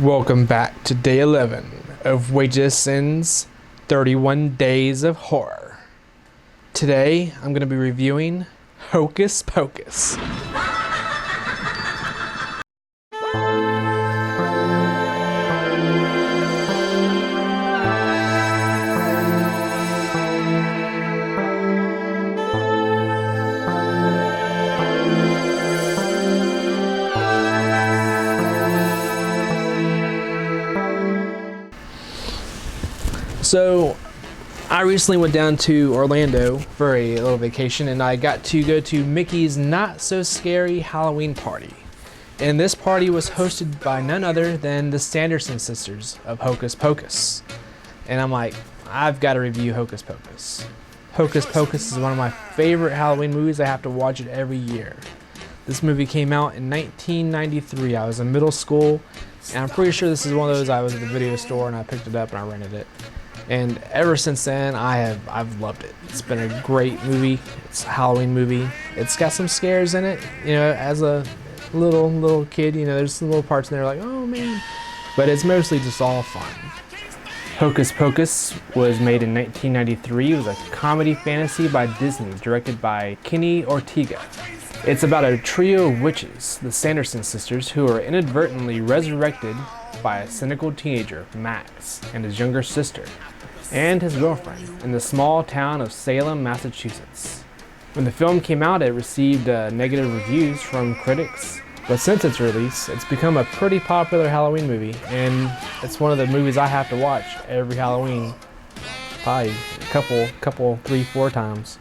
Welcome back to day 11 of Wages of Cine's 31 Days of Horror. Today, I'm going to be reviewing Hocus Pocus. So, I recently went down to Orlando for a little vacation and I got to go to Mickey's Not So Scary Halloween Party. And this party was hosted by none other than the Sanderson sisters of Hocus Pocus. And I'm like, I've got to review Hocus Pocus. Hocus Pocus is one of my favorite Halloween movies. I have to watch it every year. This movie came out in 1993. I was in middle school and I'm pretty sure this is one of those I was at the video store and I picked it up and I rented it. And ever since then, I've loved it. It's been a great movie. It's a Halloween movie. It's got some scares in it. You know, as a little kid, you know, there's some little parts in there like, oh man. But it's mostly just all fun. Hocus Pocus was made in 1993. It was a comedy fantasy by Disney, directed by Kenny Ortega. It's about a trio of witches, the Sanderson sisters, who are inadvertently resurrected by a cynical teenager, Max, and his younger sister, and his girlfriend, in the small town of Salem, Massachusetts. When the film came out, it received negative reviews from critics, but since its release, it's become a pretty popular Halloween movie, and it's one of the movies I have to watch every Halloween, probably a couple, 3-4 times.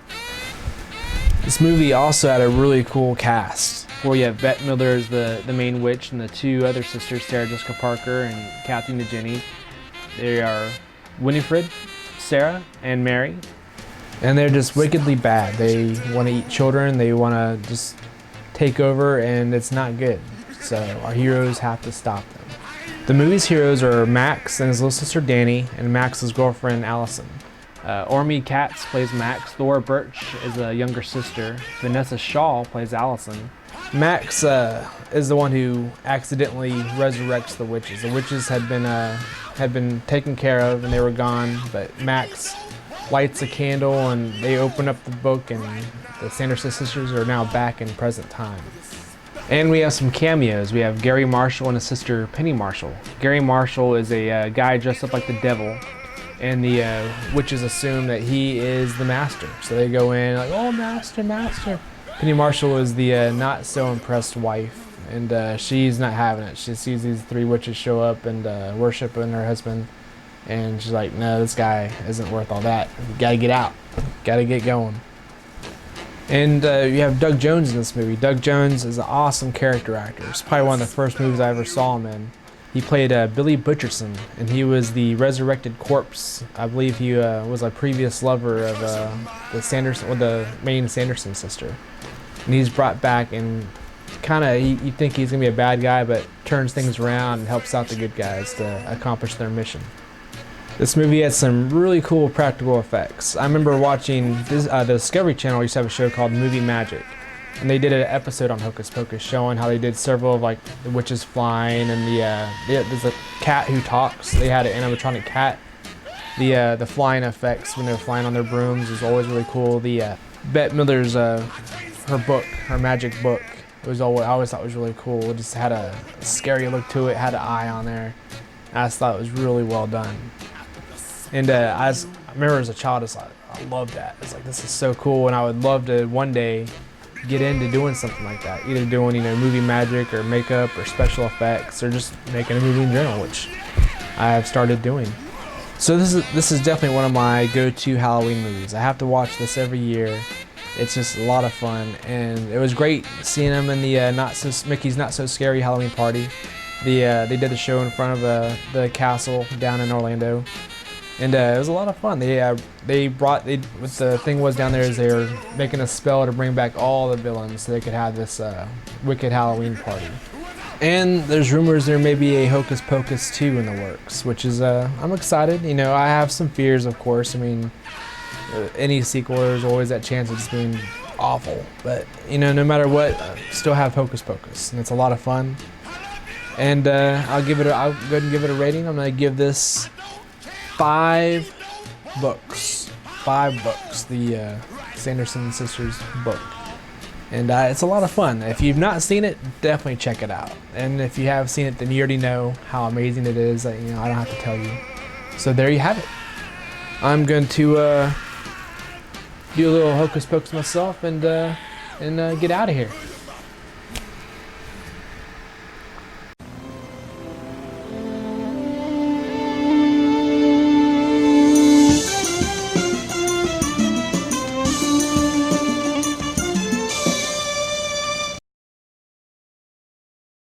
This movie also had a really cool cast, where you have Bette Midler as the main witch and the two other sisters, Sarah Jessica Parker and Kathy Najimy. They are Winifred, Sarah, and Mary. And they're just wickedly bad. They want to eat children, they want to just take over, and it's not good. So our heroes have to stop them. The movie's heroes are Max and his little sister Danny, and Max's girlfriend Allison. Ormy Katz plays Max, Laura Birch is a younger sister, Vanessa Shaw plays Allison. Max is the one who accidentally resurrects the witches. The witches had been taken care of and they were gone, but Max lights a candle and they open up the book and the Sanderson sisters are now back in present time. And we have some cameos. We have Gary Marshall and his sister Penny Marshall. Gary Marshall is a guy dressed up like the devil, and the witches assume that he is the master. So they go in like, oh, master, master. Penny Marshall is the not so impressed wife, and she's not having it. She sees these three witches show up and worshiping her husband, and she's like, no, this guy isn't worth all that. You gotta get out. Gotta get going. And you have Doug Jones in this movie. Doug Jones is an awesome character actor. It's probably one of the first movies I ever saw him in. He played Billy Butcherson, and he was the resurrected corpse. I believe he was a previous lover of the main Sanderson sister. And he's brought back and kind of, you think he's going to be a bad guy, but turns things around and helps out the good guys to accomplish their mission. This movie had some really cool practical effects. I remember watching the Discovery Channel used to have a show called Movie Magic. And they did an episode on Hocus Pocus showing how they did several of like the witches flying and there's a cat who talks. They had an animatronic cat. The flying effects when they were flying on their brooms was always really cool. The Bette Midler's her magic book, I always thought was really cool. It just had a scary look to it, had an eye on there. I just thought it was really well done. And I remember as a child, I loved that. It's like, this is so cool, and I would love to one day get into doing something like that, either doing movie magic or makeup or special effects or just making a movie in general, which I have started doing. So this is definitely one of my go-to Halloween movies. I have to watch this every year. It's just a lot of fun, and it was great seeing them in the Mickey's Not So Scary Halloween Party. They did the show in front of the castle down in Orlando. And it was a lot of fun. What the thing was down there is they were making a spell to bring back all the villains so they could have this wicked Halloween party. And there's rumors there may be a Hocus Pocus 2 in the works, which is, I'm excited. You know, I have some fears, of course. I mean, any sequel, there's always that chance of just being awful. But, you know, no matter what, still have Hocus Pocus, and it's a lot of fun. And I'll go ahead and give it a rating. I'm gonna give this 5 books. 5 books. The Sanderson sisters book. And it's a lot of fun. If you've not seen it, definitely check it out. And if you have seen it, then you already know how amazing it is. I don't have to tell you. So there you have it. I'm going to do a little Hocus Pocus myself and get out of here.